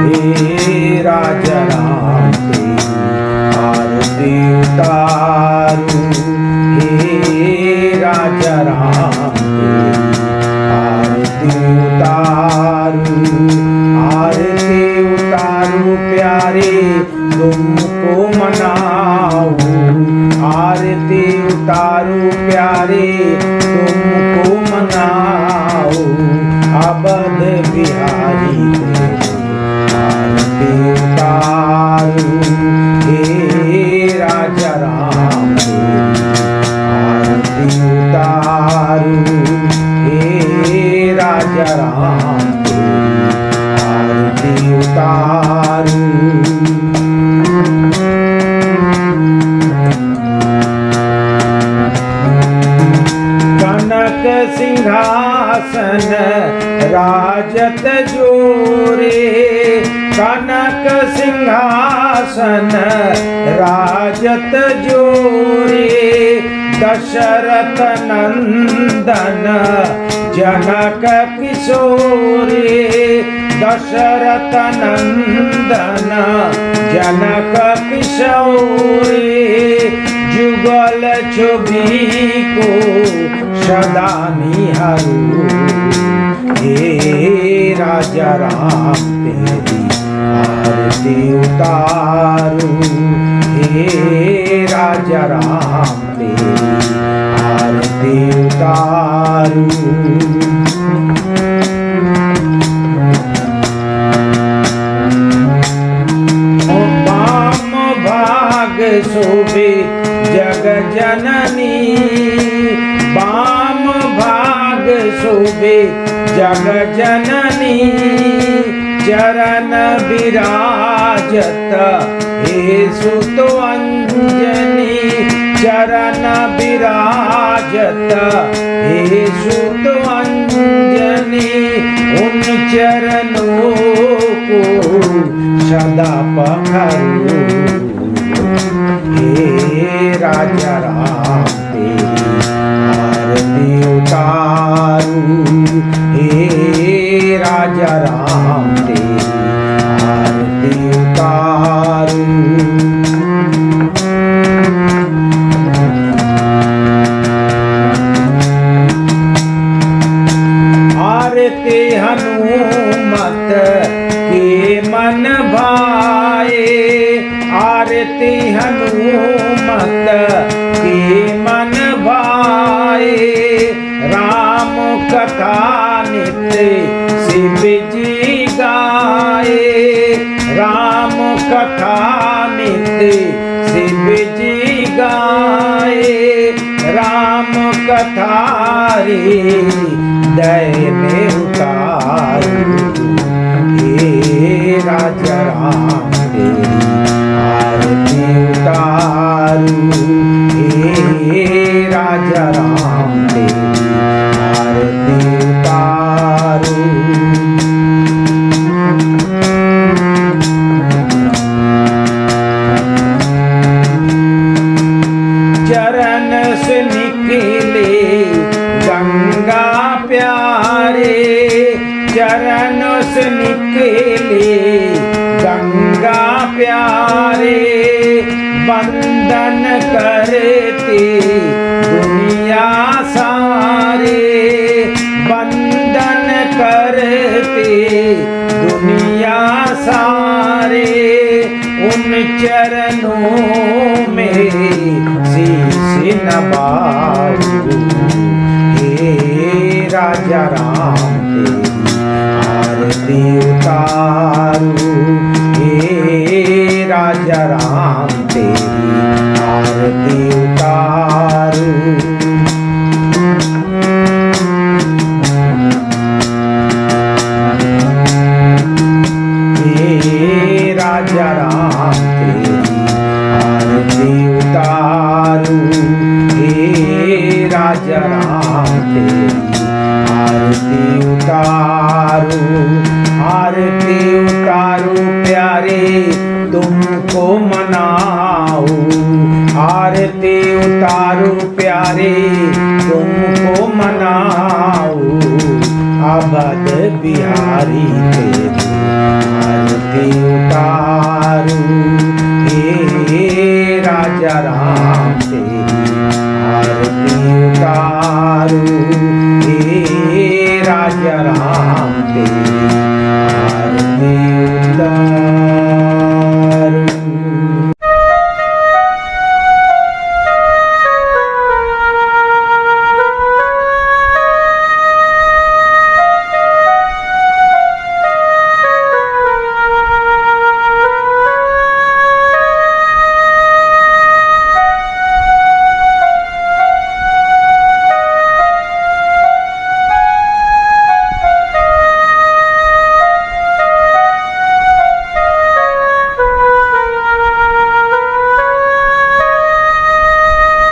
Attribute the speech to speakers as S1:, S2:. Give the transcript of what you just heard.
S1: हे राजा राम तेरी आरती उतारूं, हे राजा राम तेरी आरती उतारूं, आरती उतारूं प्यारे तुमको मनाऊं, आरती उतारूं प्यारे तुमको मनाऊं, अवध बिहारी आरती उतारूं, हे राजा राम आरती उतारूं, हे राजा राम आरती उतारूं। कनक सिंहासन राजत जोरे, कनक सिंहासन राजत जोरे, दशरथ नंदन जनक किशोरे, दशरथ नंदन जनक किशोरे, जुगल छवि को सदा निहारूं, हे राजा राम तेरी आरती उतारूं, हे राजा राम तेरी आरती उतारूं। वाम भाग शोभे जग जननी, वाम भाग शोभे जग जननी, चरण विराजत हे सुत अंजनी, चरण विराजत हे सुत अंजनी, उन चरणों को सदा पखारूं, हे राजा राम तेरी आरती उतारूं, हे राजा राम तेरी आरती उतारूं। आरती हनुमत के मन भाए, आरती हनुमत के मन भाए, राम कथा नित्य शिव जी गाए, राम कथा नित्य शिव जी गाए, राम कथा रे दय में उतारूं, हे राजा राम तेरी आरती उतारूं, हे राजा राम तेरी आरती उतारूं। चरण से निकले गंगा प्यारे, चरण से निकले गंगा प्यारे, वंदन करते दुनिया सारे, वंदन करते दुनिया सारे, उन चरणों में शीश नवाऊं, हे राजा राम तेरी आरती उतारूं, हे राजा राम तेरी आरती उतारूं। हे राजा राम तेरी आरती उतारूं, हे राजा राम तेरी आरती उतारूं, आरती उतारूं प्यारे तुमको मनाऊं, आरती उतारूं प्यारे तुमको मनाऊं, अवध बिहारी तेरी आरती उतारूं, हे राजा राम तेरी आरती उतारूं, हे राजा राम तेरी आरती उतारूं।